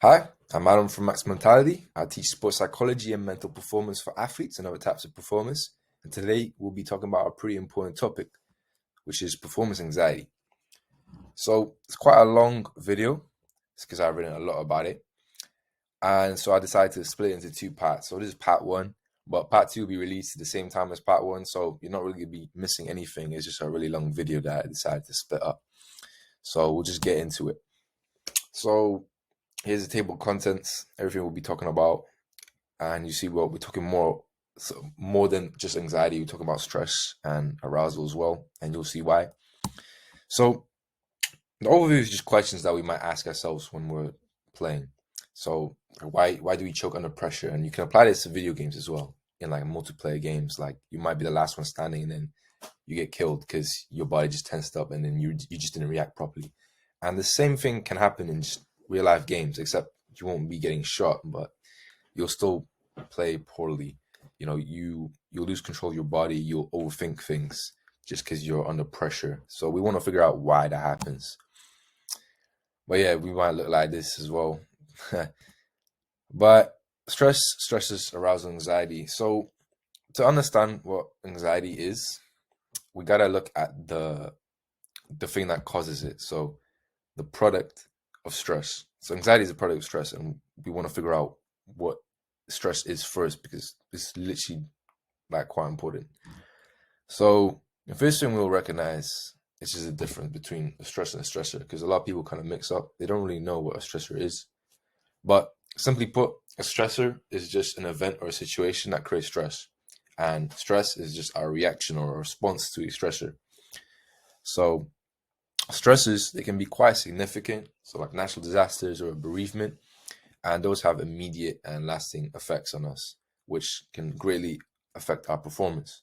Hi, I'm Adam from Max Mentality. I teach sports psychology and mental performance for athletes and other types of performers. And today we'll be talking about a pretty important topic, which is performance anxiety. So it's quite a long video. It's because I've written a lot about it. And so I decided to split it into two parts. So this is part one, but part two will be released at the same time as part one. So you're not really going to be missing anything. It's just a really long video that I decided to split up. So we'll just get into it. So here's the table of contents, everything we'll be talking about. And you see, well, we're talking more than just anxiety. We're talking about stress and arousal as well. And you'll see why. So the overview is just questions that we might ask ourselves when we're playing. So why do we choke under pressure? And you can apply this to video games as well. In like multiplayer games, like you might be the last one standing and then you get killed because your body just tensed up and then you just didn't react properly. And the same thing can happen in just real life games, except you won't be getting shot, but you'll still play poorly. You know, you'll lose control of your body. You'll overthink things just because you're under pressure. So we want to figure out why that happens. But yeah, we might look like this as well. But stress, stresses, arousal, anxiety. So to understand what anxiety is, we gotta look at the thing that causes it. So the product of stress. So anxiety is a product of stress, and we want to figure out what stress is first because it's literally like quite important. So the first thing we'll recognize is just the difference between a stress and a stressor, because a lot of people kind of mix up. They don't really know what a stressor is. But simply put, a stressor is just an event or a situation that creates stress. And stress is just our reaction or a response to a stressor. So stresses, they can be quite significant. So like natural disasters or a bereavement. And those have immediate and lasting effects on us, which can greatly affect our performance.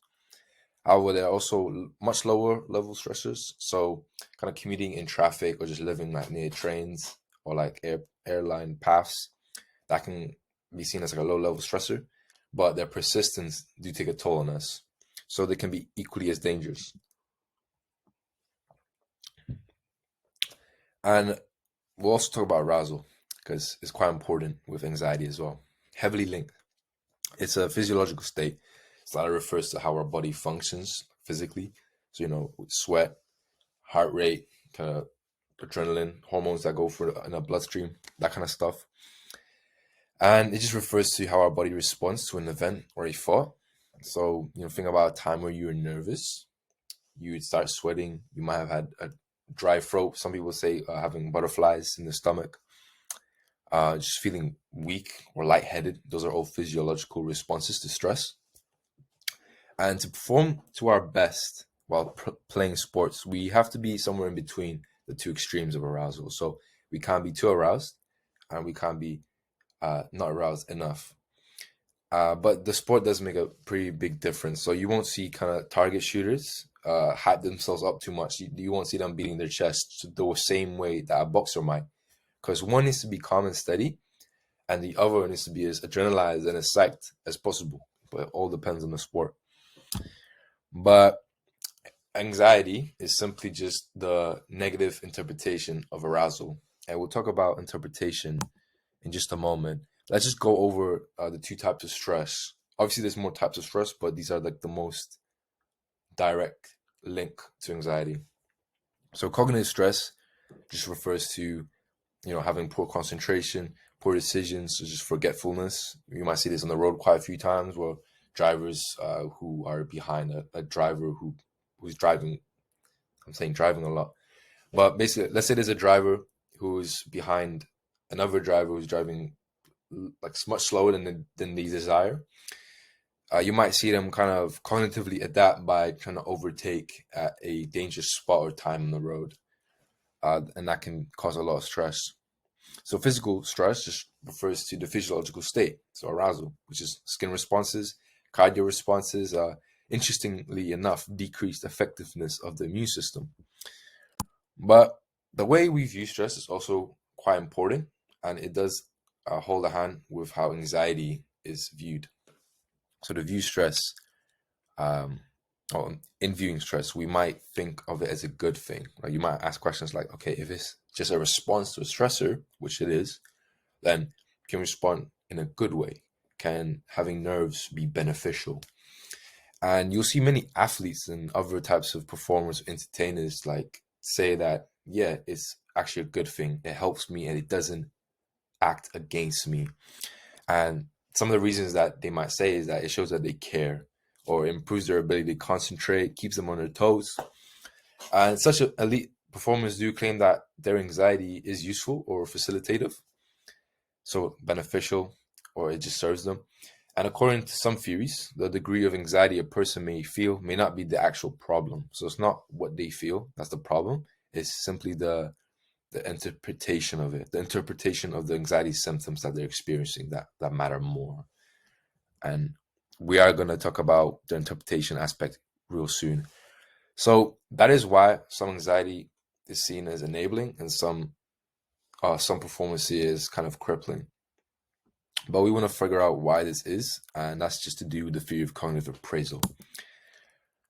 However, there are also much lower level stressors. So kind of commuting in traffic or just living like near trains or like airline paths, that can be seen as like a low level stressor, but their persistence do take a toll on us. So they can be equally as dangerous. And we'll also talk about arousal because it's quite important with anxiety as well. Heavily linked. It's a physiological state. So that refers to how our body functions physically. So, you know, sweat, heart rate, kind of adrenaline, hormones that go through in our bloodstream, that kind of stuff. And it just refers to how our body responds to an event or a thought. So, you know, think about a time where you were nervous, you would start sweating, you might have had a dry throat. Some people say having butterflies in the stomach, just feeling weak or lightheaded. Those are all physiological responses to stress. And to perform to our best while playing sports, we have to be somewhere in between the two extremes of arousal. So we can't be too aroused and we can't be not aroused enough. But the sport does make a pretty big difference. So you won't see kind of target shooters hype themselves up too much. You won't see them beating their chest the same way that a boxer might. Because one needs to be calm and steady, and the other needs to be as adrenalized and as psyched as possible. But it all depends on the sport. But anxiety is simply just the negative interpretation of arousal. And we'll talk about interpretation in just a moment. Let's just go over the two types of stress. Obviously, there's more types of stress, but these are like the most direct link to anxiety. So cognitive stress just refers to, you know, having poor concentration, poor decisions, so just forgetfulness. You might see this on the road quite a few times where drivers who are behind a driver who's driving, I'm saying driving a lot, but basically, let's say there's a driver who's behind another driver who's driving like much slower than they desire. You might see them kind of cognitively adapt by trying to overtake at a dangerous spot or time on the road, and that can cause a lot of stress. So physical stress just refers to the physiological state, so arousal, which is skin responses, cardio responses, interestingly enough, decreased effectiveness of the immune system. But the way we view stress is also quite important, and it does hold a hand with how anxiety is viewed. So to view stress, or in viewing stress, we might think of it as a good thing. Like you might ask questions like, okay, if it's just a response to a stressor, which it is, then can respond in a good way? Can having nerves be beneficial? And you'll see many athletes and other types of performers, entertainers, like say that, yeah, it's actually a good thing. It helps me and it doesn't act against me. And some of the reasons that they might say is that it shows that they care or improves their ability to concentrate, keeps them on their toes. And such elite performers do claim that their anxiety is useful or facilitative, so beneficial, or it just serves them. And according to some theories, the degree of anxiety a person may feel may not be the actual problem. So it's not what they feel that's the problem. It's simply the interpretation of it, the interpretation of the anxiety symptoms that they're experiencing that matter more. And we are going to talk about the interpretation aspect real soon. So that is why some anxiety is seen as enabling and some performance is kind of crippling. But we want to figure out why this is, and that's just to do with the theory of cognitive appraisal.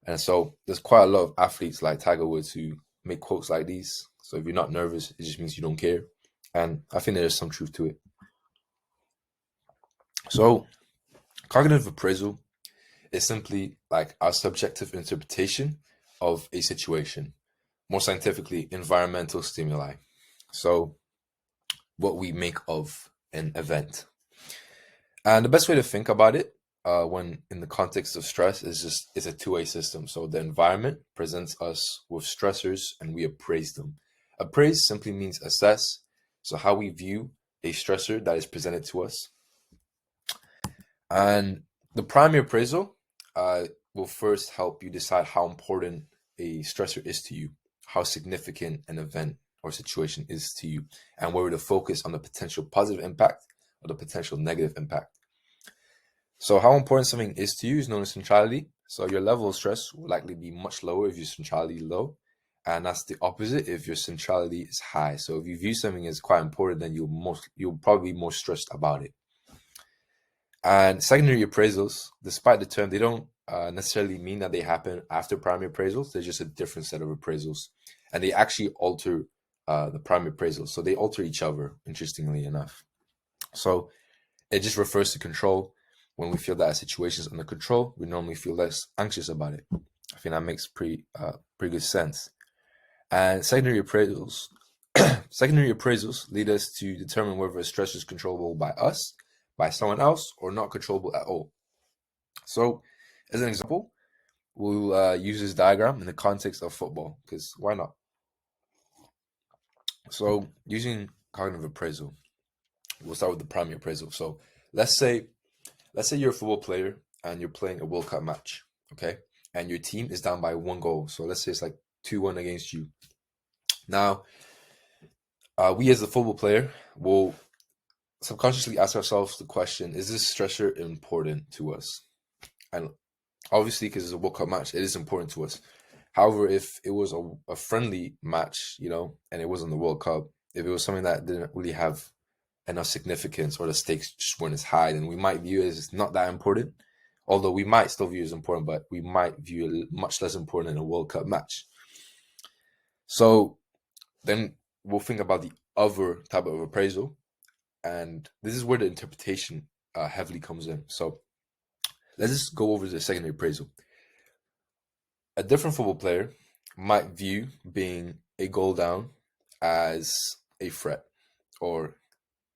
And so there's quite a lot of athletes like Tiger Woods who make quotes like these. So if you're not nervous, it just means you don't care. And I think there's some truth to it. So cognitive appraisal is simply like our subjective interpretation of a situation, more scientifically, environmental stimuli. So what we make of an event. And the best way to think about it when in the context of stress is it's a two-way system. So the environment presents us with stressors and we appraise them. Appraise simply means assess. So how we view a stressor that is presented to us. And the primary appraisal will first help you decide how important a stressor is to you, how significant an event or situation is to you, and where to focus on the potential positive impact or the potential negative impact. So how important something is to you is known as centrality. So your level of stress will likely be much lower if your centrality is low. And that's the opposite if your centrality is high. So if you view something as quite important, then you'll probably be more stressed about it. And secondary appraisals, despite the term, they don't necessarily mean that they happen after primary appraisals. They're just a different set of appraisals. And they actually alter the primary appraisals. So they alter each other, interestingly enough. So it just refers to control. When we feel that a situation is under control, we normally feel less anxious about it. I think that makes pretty good sense. And secondary appraisals lead us to determine whether a stress is controllable by us, by someone else, or not controllable at all. So, as an example, we'll use this diagram in the context of football, because why not? So, using cognitive appraisal, we'll start with the primary appraisal. So, let's say you're a football player and you're playing a World Cup match, okay? And your team is down by 1 goal. So let's say it's like 2-1 against you. Now, we as a football player will subconsciously ask ourselves the question, is this stressor important to us? And obviously, because it's a World Cup match, it is important to us. However, if it was a friendly match, and it wasn't the World Cup, if it was something that didn't really have enough significance or the stakes just weren't as high, then we might view it as not that important. Although we might still view it as important, but we might view it much less important in a World Cup match. So then we'll think about the other type of appraisal. And this is where the interpretation heavily comes in. So let's just go over the secondary appraisal. A different football player might view being a goal down as a threat or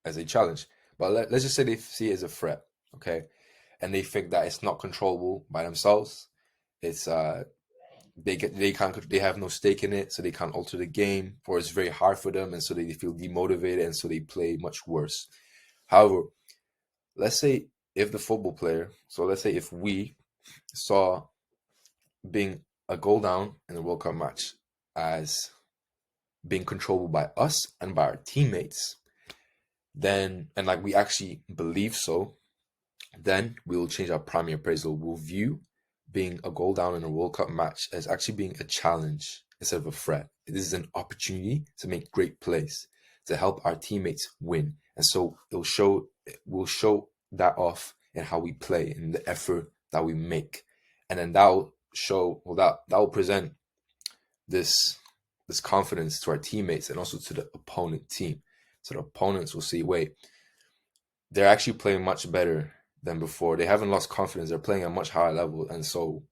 as a challenge. But let's just say they see it as a threat, okay? And they think that it's not controllable by themselves. It's they have no stake in it, so they can't alter the game, or it's very hard for them, and so they feel demotivated, and so they play much worse. However, let's say if the football player, so let's say if we saw being a goal down in a World Cup match as being controllable by us and by our teammates, then, and like we actually believe so, then we will change our primary appraisal. We'll view being a goal down in a World Cup match as actually being a challenge instead of a threat. This is an opportunity to make great plays, to help our teammates win. And so we'll show that off in how we play and the effort that we make. And then that will present this confidence to our teammates and also to the opponent team. So the opponents will see, wait, they're actually playing much better than before. They haven't lost confidence. They're playing at a much higher level, and so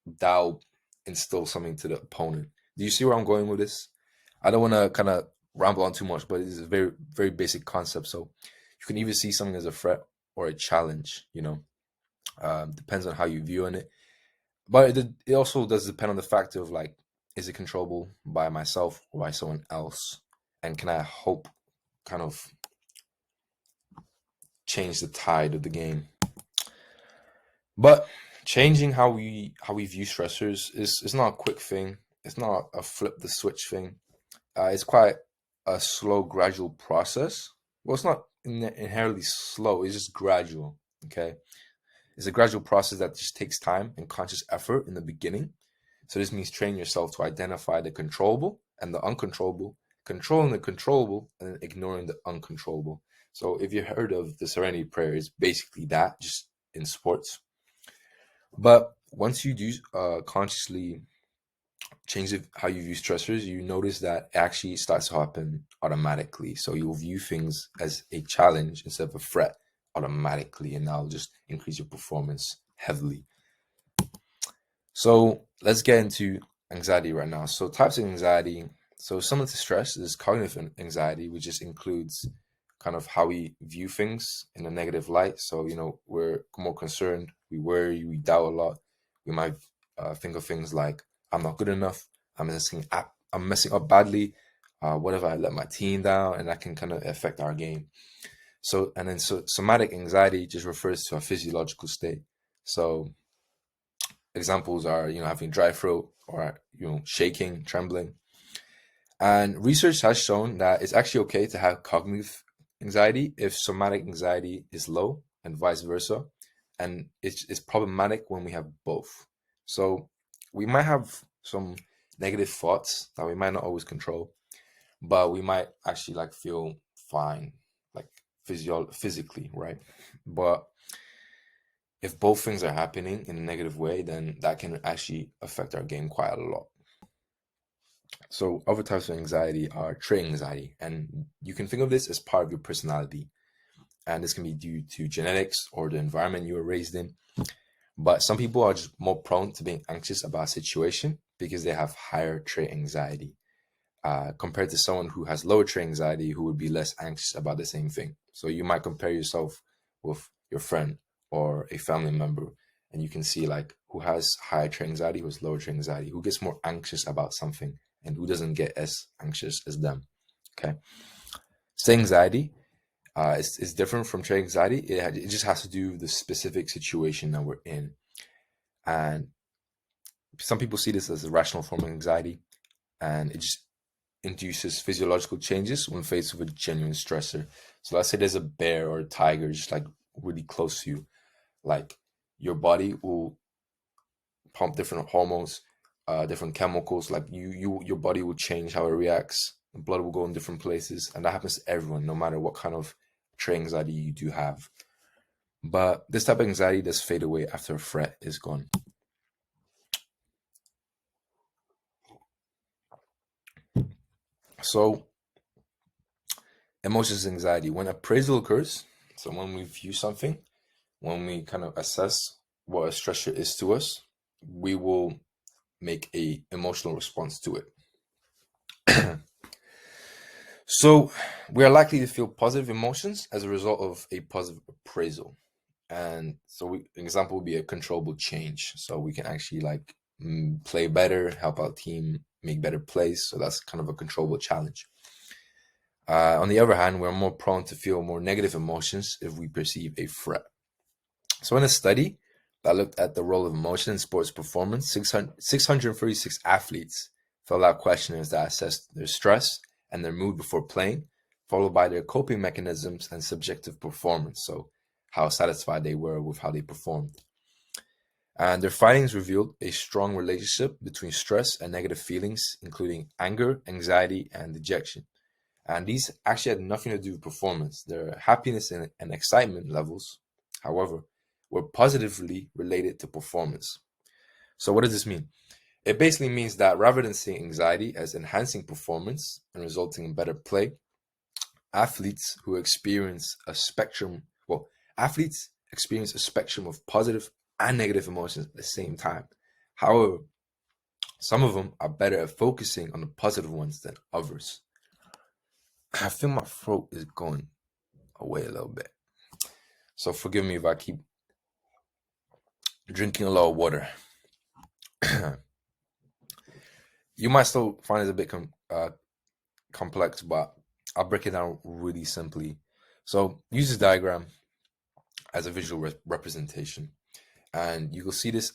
that'll instill something to the opponent. Do you see where I'm going with this? I don't want to kind of ramble on too much, but it's a very, very basic concept. So you can either see something as a threat or a challenge, depends on how you view on it. But it also does depend on the factor of like, is it controllable by myself or by someone else? And can I hope kind of change the tide of the game? But changing how we view stressors is not a quick thing. It's not a flip the switch thing. It's quite a slow, gradual process. Well, it's not inherently slow. It's just gradual. Okay, it's a gradual process that just takes time and conscious effort in the beginning. So this means training yourself to identify the controllable and the uncontrollable, controlling the controllable and ignoring the uncontrollable. So if you heard of the Serenity Prayer, it's basically that, just in sports. But once you do consciously change how you view stressors, you notice that it actually starts to happen automatically. So you'll view things as a challenge instead of a threat automatically, and that'll just increase your performance heavily. So let's get into anxiety right now. So types of anxiety. So similar to stress is cognitive anxiety, which just includes kind of how we view things in a negative light. So, we're more concerned, we worry, we doubt a lot. We might think of things like, I'm not good enough, I'm messing up badly, what if I let my team down? And that can kind of affect our game. So somatic anxiety just refers to a physiological state. So examples are, having dry throat or, shaking, trembling. And research has shown that it's actually okay to have cognitive anxiety if somatic anxiety is low, and vice versa. And it's problematic when we have both. So we might have some negative thoughts that we might not always control, but we might actually like feel fine, like physically, right? But if both things are happening in a negative way, then that can actually affect our game quite a lot. So other types of anxiety are trait anxiety, and you can think of this as part of your personality. And this can be due to genetics or the environment you were raised in. But some people are just more prone to being anxious about a situation because they have higher trait anxiety, compared to someone who has lower trait anxiety who would be less anxious about the same thing. So you might compare yourself with your friend or a family member, and you can see like who has higher trait anxiety, who has lower trait anxiety, who gets more anxious about something, and who doesn't get as anxious as them. Okay. State anxiety is different from trait anxiety. It just has to do with the specific situation that we're in. And some people see this as a rational form of anxiety, and it just induces physiological changes when faced with a genuine stressor. So let's say there's a bear or a tiger just like really close to you. Like your body will pump different hormones, different chemicals. Like your body will change how it reacts. The blood will go in different places, and that happens to everyone, no matter what kind of trait anxiety you do have. But this type of anxiety does fade away after a threat is gone. So emotions anxiety, when appraisal occurs, so when we view something, when we kind of assess what a stressor is to us, we will make a emotional response to it. So we are likely to feel positive emotions as a result of a positive appraisal. And so an example would be a controllable change. So we can actually like play better, help our team make better plays. So that's kind of a controllable challenge. On the other hand, we're more prone to feel more negative emotions if we perceive a threat. So in a study that looked at the role of emotion in sports performance, 636 athletes filled out questionnaires that assessed their stress and their mood before playing, followed by their coping mechanisms and subjective performance. So how satisfied they were with how they performed. And their findings revealed a strong relationship between stress and negative feelings, including anger, anxiety, and dejection. And these actually had nothing to do with performance. Their happiness and excitement levels, however, were positively related to performance. So what does this mean? It basically means that rather than seeing anxiety as enhancing performance and resulting in better play, athletes who experience a spectrum, well, athletes experience a spectrum of positive and negative emotions at the same time. However, some of them are better at focusing on the positive ones than others. I feel my throat is going away a little bit. So forgive me if I keep drinking a lot of water. You might still find it a bit complex, but I'll break it down really simply. So use this diagram as a visual representation, and you will see this.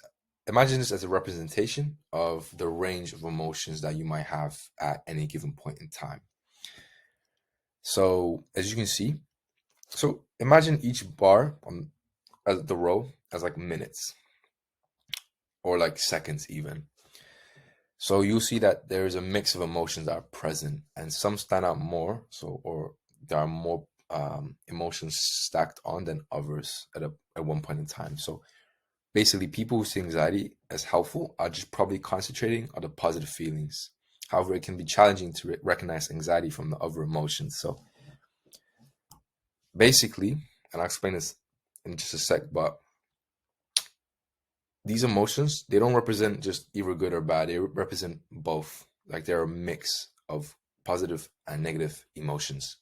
Imagine this as a representation of the range of emotions that you might have at any given point in time. So as you can see, so imagine each bar on the row as like minutes or like seconds even. So you'll see that there is a mix of emotions that are present, and some stand out more. Or there are more emotions stacked on than others at one point in time. So basically, people who see anxiety as helpful are just probably concentrating on the positive feelings. However, it can be challenging to recognize anxiety from the other emotions. So basically, and I'll explain this in just a sec, but these emotions, they don't represent just either good or bad. They represent both. Like they're a mix of positive and negative emotions.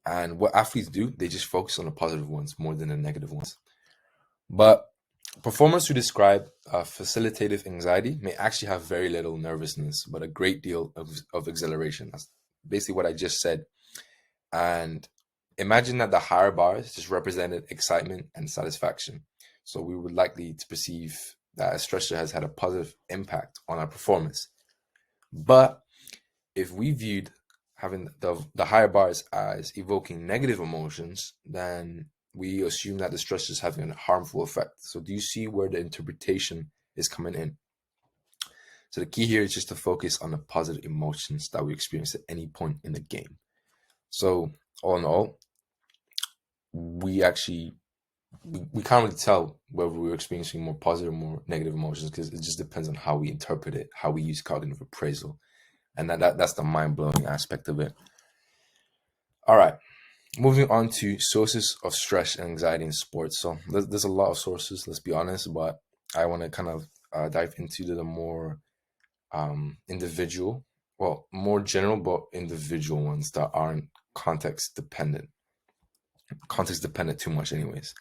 And what athletes do, they just focus on the positive ones more than the negative ones. But performers who describe facilitative anxiety may actually have very little nervousness, but a great deal of exhilaration. That's basically what I just said. And imagine that the higher bars just represented excitement and satisfaction. So we would likely to perceive that a stressor has had a positive impact on our performance. But if we viewed having the higher bars as evoking negative emotions, then we assume that the stress is having a harmful effect. So do you see where the interpretation is coming in? So the key here is just to focus on the positive emotions that we experience at any point in the game. So all in all, we can't really tell whether we're experiencing more positive or more negative emotions, because it just depends on how we interpret it, how we use cognitive appraisal. And that's the mind-blowing aspect of it. All right, moving on to sources of stress and anxiety in sports. So there's a lot of sources, let's be honest, but I want to kind of dive into the more individual, well, more general, but individual ones that aren't context dependent too much anyways.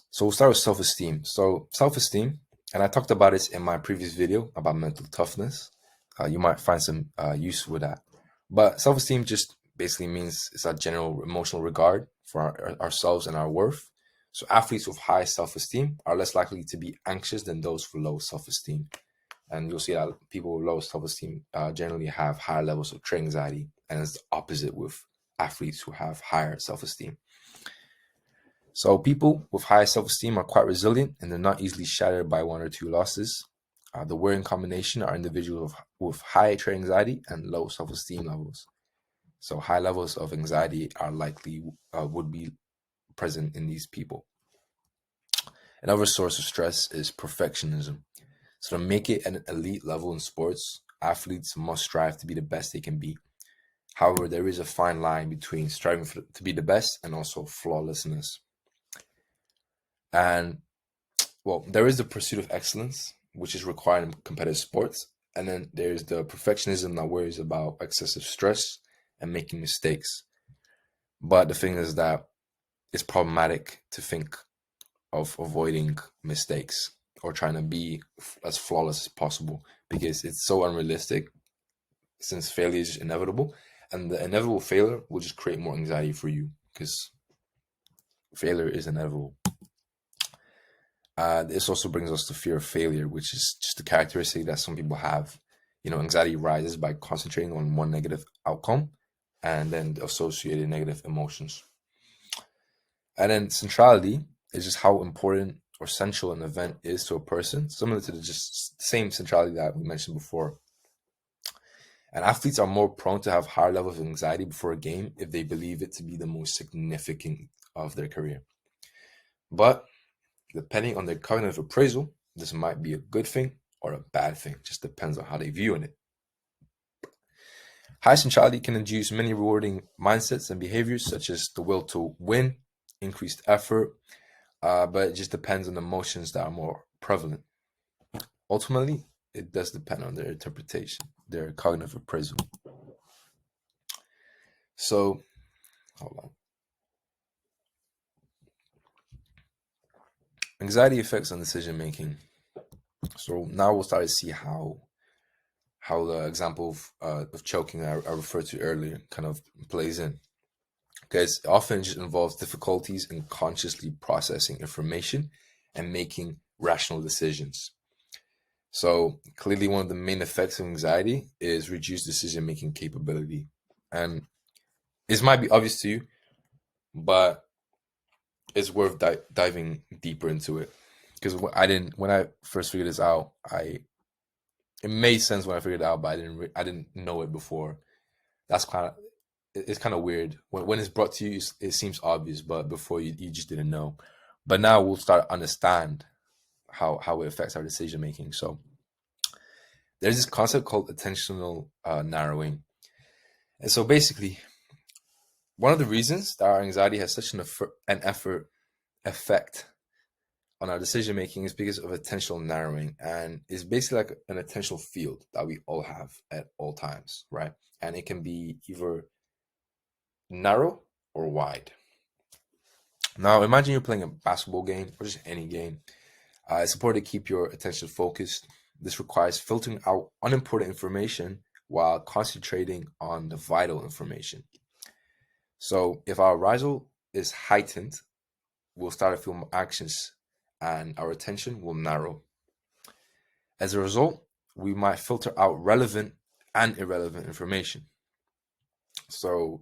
So we'll start with self-esteem. So self-esteem, and I talked about this in my previous video about mental toughness. You might find some use with that. But self-esteem just basically means it's a general emotional regard for ourselves and our worth. So athletes with high self-esteem are less likely to be anxious than those with low self-esteem. And you'll see that people with low self-esteem generally have higher levels of training anxiety, and it's the opposite with athletes who have higher self-esteem. So people with high self-esteem are quite resilient, and they're not easily shattered by one or two losses. The worrying combination are individuals with high training anxiety and low self-esteem levels. So high levels of anxiety are likely would be present in these people. Another source of stress is perfectionism. So to make it at an elite level in sports, athletes must strive to be the best they can be. However, there is a fine line between striving to be the best and also flawlessness. And well, there is the pursuit of excellence, which is required in competitive sports. And then there's the perfectionism that worries about excessive stress and making mistakes. But the thing is that it's problematic to think of avoiding mistakes or trying to be as flawless as possible, because it's so unrealistic, since failure is inevitable, and the inevitable failure will just create more anxiety for you because failure is inevitable. This also brings us to fear of failure, which is just a characteristic that some people have. Anxiety rises by concentrating on one negative outcome and then the associated negative emotions. And then centrality is just how important or central an event is to a person, similar to the just same centrality that we mentioned before. And athletes are more prone to have higher levels of anxiety before a game if they believe it to be the most significant of their career. But depending on their cognitive appraisal, this might be a good thing or a bad thing. Just depends on how they view it. High centrality can induce many rewarding mindsets and behaviors, such as the will to win, increased effort, but it just depends on the emotions that are more prevalent. Ultimately, it does depend on their interpretation, their cognitive appraisal. So, hold on. Anxiety effects on decision making. So now we'll start to see how the example of choking I referred to earlier kind of plays in. Because it often just involves difficulties in consciously processing information and making rational decisions. So clearly, one of the main effects of anxiety is reduced decision-making capability. And this might be obvious to you, but it's worth diving deeper into it. Because when I first figured this out, it made sense when I figured it out, but I didn't know it before. That's it's kind of weird when it's brought to you. It seems obvious, but before you just didn't know. But now we'll start to understand how it affects our decision making. So there's this concept called attentional narrowing, and so basically, one of the reasons that our anxiety has such an effect on our decision making is because of attentional narrowing, and it's basically like an attentional field that we all have at all times, right? And it can be either narrow or wide. Now, imagine you're playing a basketball game or just any game. It's important to keep your attention focused. This requires filtering out unimportant information while concentrating on the vital information. So, if our arousal is heightened, we'll start to feel more anxious and our attention will narrow. As a result, we might filter out relevant and irrelevant information. So,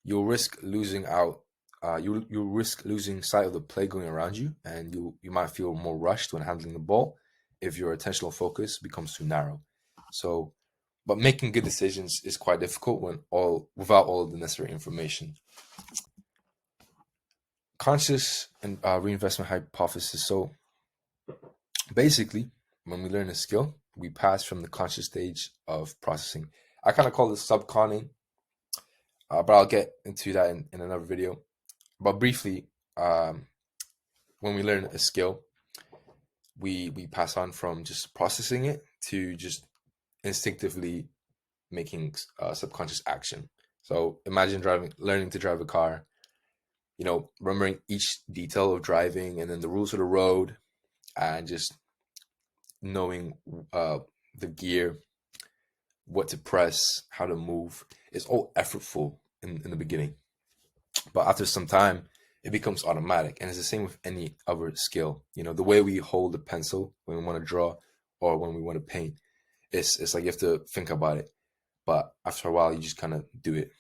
you'll risk losing out. You'll risk losing sight of the play going around you, and you might feel more rushed when handling the ball if your attentional focus becomes too narrow. So, but making good decisions is quite difficult without all of the necessary information. Conscious and reinvestment hypothesis. So, basically, when we learn a skill, we pass from the conscious stage of processing. I kind of call this subconning, but I'll get into that in another video. But briefly, when we learn a skill, we pass on from just processing it to just instinctively making subconscious action. So imagine learning to drive a car, remembering each detail of driving and then the rules of the road and just knowing the gear, what to press, how to move. It's all effortful in the beginning. But after some time, it becomes automatic. And it's the same with any other skill. The way we hold a pencil when we want to draw or when we want to paint, it's like you have to think about it. But after a while, you just kind of do it.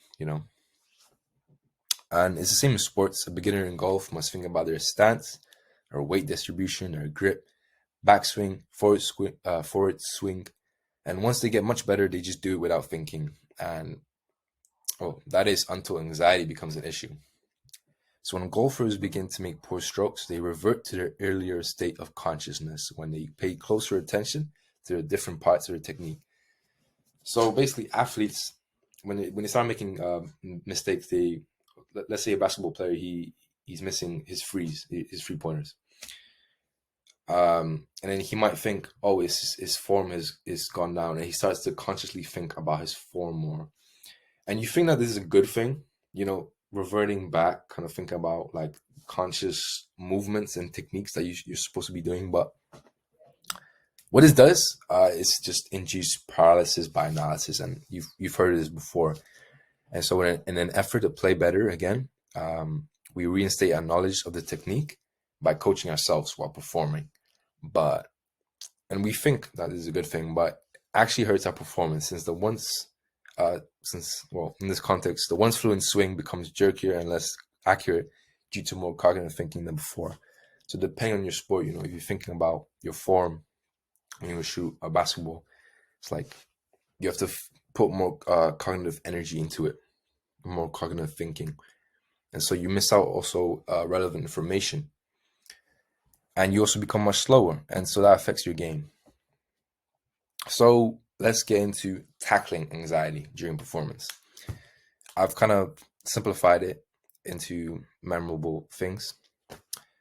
And it's the same in sports. A beginner in golf must think about their stance, their weight distribution, their grip, backswing, forward swing. And once they get much better, they just do it without thinking. And that is until anxiety becomes an issue. So when golfers begin to make poor strokes, they revert to their earlier state of consciousness when they pay closer attention to the different parts of their technique. So basically, athletes, when they start making mistakes, let's say a basketball player, he's missing his free pointers, and then he might think, oh, his form is gone down, and he starts to consciously think about his form more. And you think that this is a good thing, reverting back, kind of thinking about like conscious movements and techniques that you're supposed to be doing. But what this does is just induce paralysis by analysis, and you've heard this before. And so, in an effort to play better again, we reinstate our knowledge of the technique by coaching ourselves while performing. And we think that is a good thing, but actually hurts our performance since in this context, the once fluent swing becomes jerkier and less accurate due to more cognitive thinking than before. So depending on your sport, if you're thinking about your form when you shoot a basketball, it's like you have to put more cognitive energy into it, more cognitive thinking. And so you miss out also relevant information. And you also become much slower. And so that affects your game. So let's get into tackling anxiety during performance. I've kind of simplified it into memorable things,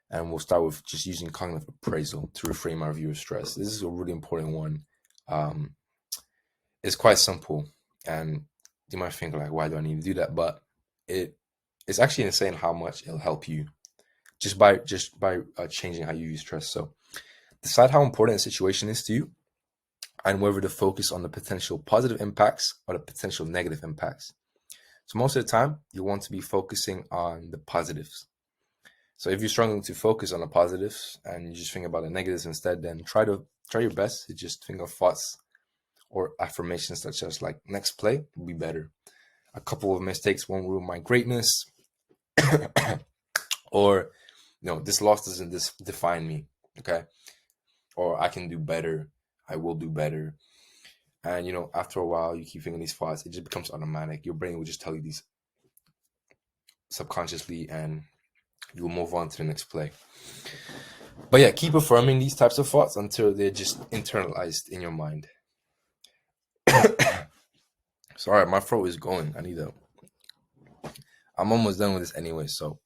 and we'll start with just using cognitive appraisal to reframe our view of stress. This is a really important one. Um, it's quite simple, and you might think like, why do I need to do that? But it's actually insane how much it'll help you just by changing how you view stress. So decide how important a situation is to you, and whether to focus on the potential positive impacts or the potential negative impacts. So most of the time, you want to be focusing on the positives. So if you're struggling to focus on the positives and you just think about the negatives instead, then try your best to just think of thoughts or affirmations such as like next play will be better. A couple of mistakes won't ruin my greatness, or this loss doesn't define me. Okay, or I can do better. I will do better. And after a while, you keep thinking these thoughts. It just becomes automatic. Your brain will just tell you these subconsciously, and you'll move on to the next play. But yeah, keep affirming these types of thoughts until they're just internalized in your mind. Sorry, my throat is going. I'm almost done with this anyway. So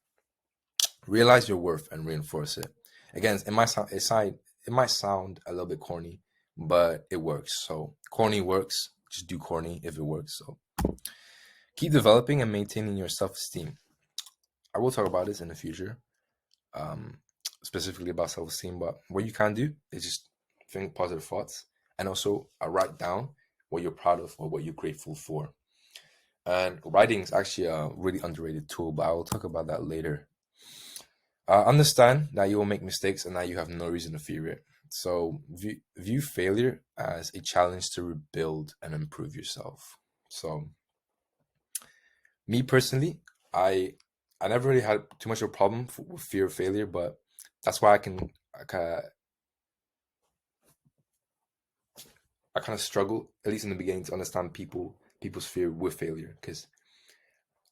realize your worth and reinforce it. Again, it might sound a little bit corny, but it works. So corny works. Just do corny if it works. So keep developing and maintaining your self-esteem. I will talk about this in the future, specifically about self-esteem. But what you can do is just think positive thoughts, and also write down what you're proud of or what you're grateful for. And writing is actually a really underrated tool, but I will talk about that later. Understand that you will make mistakes and that you have no reason to fear it. So view failure as a challenge to rebuild and improve yourself. So me personally, I never really had too much of a problem with fear of failure, but that's why I kind of struggle, at least in the beginning, to understand people's fear with failure, because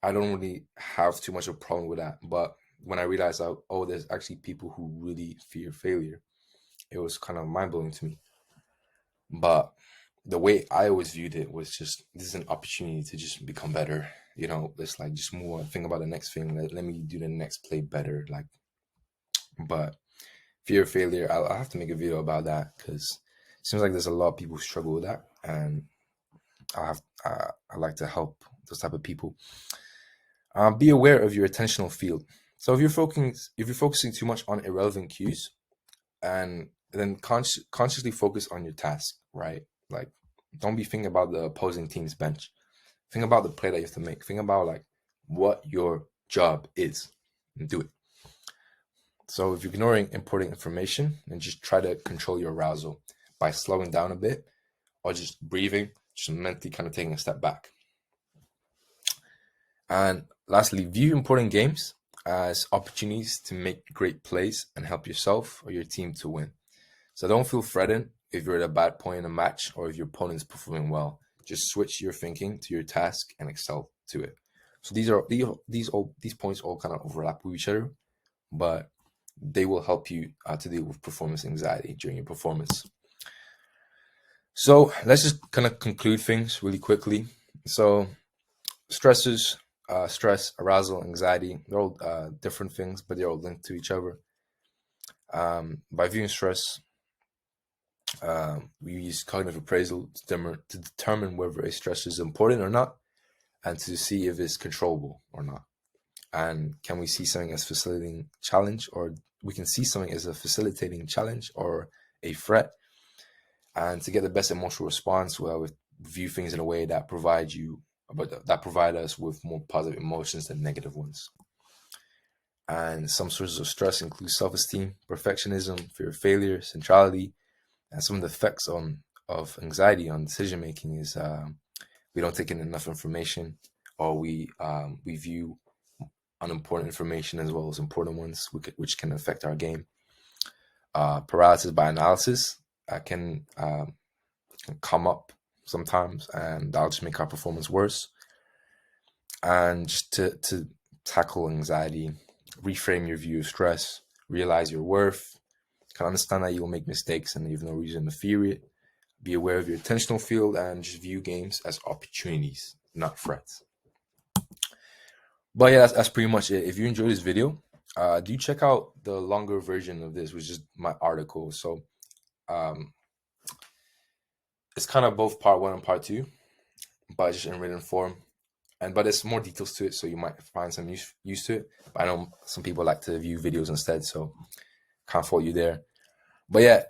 I don't really have too much of a problem with that. But when I realized there's actually people who really fear failure, it was kind of mind-blowing to me. But the way I always viewed it was just, this is an opportunity to just become better. It's like just move on, think about the next thing. Let me do the next play better. But fear of failure, I'll have to make a video about that, because it seems like there's a lot of people who struggle with that, and I like to help those type of people. Be aware of your attentional field. So if you're focusing too much on irrelevant cues, and then consciously focus on your task, right? Like, don't be thinking about the opposing team's bench. Think about the play that you have to make. Think about like what your job is, and do it. So if you're ignoring important information, then just try to control your arousal by slowing down a bit, or just breathing, just mentally kind of taking a step back. And lastly, view important games as opportunities to make great plays and help yourself or your team to win. So don't feel threatened if you're at a bad point in a match or if your opponent's performing well. Just switch your thinking to your task and excel to it. So these points all kind of overlap with each other, but they will help you to deal with performance anxiety during your performance. So let's just kind of conclude things really quickly. So stressors, stress, arousal, anxiety, they're all different things, but they're all linked to each other. By viewing stress, we use cognitive appraisal to determine whether a stressor is important or not, and to see if it's controllable or not. And can we see something as facilitating challenge, or we can see something as a facilitating challenge or a threat. And to get the best emotional response, well, we view things in a way that provide us with more positive emotions than negative ones. And some sources of stress include self-esteem, perfectionism, fear of failure, centrality, and some of the effects of anxiety on decision making is we don't take in enough information, or we view unimportant information as well as important ones, which can affect our game. Paralysis by analysis can come up sometimes, and that'll just make our performance worse. And just to tackle anxiety, reframe your view of stress, realize your worth, can understand that you will make mistakes and you have no reason to fear it. be aware of your attentional field, and just view games as opportunities, not threats. But yeah, that's pretty much it. If you enjoyed this video, do check out the longer version of this, which is my article. So it's kind of both part 1 and part 2, but just in written form. But there's more details to it, so you might find some use to it. But I know some people like to view videos instead, so can't fault you there. But yeah,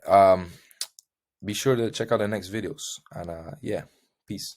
be sure to check out the next videos. And yeah, peace.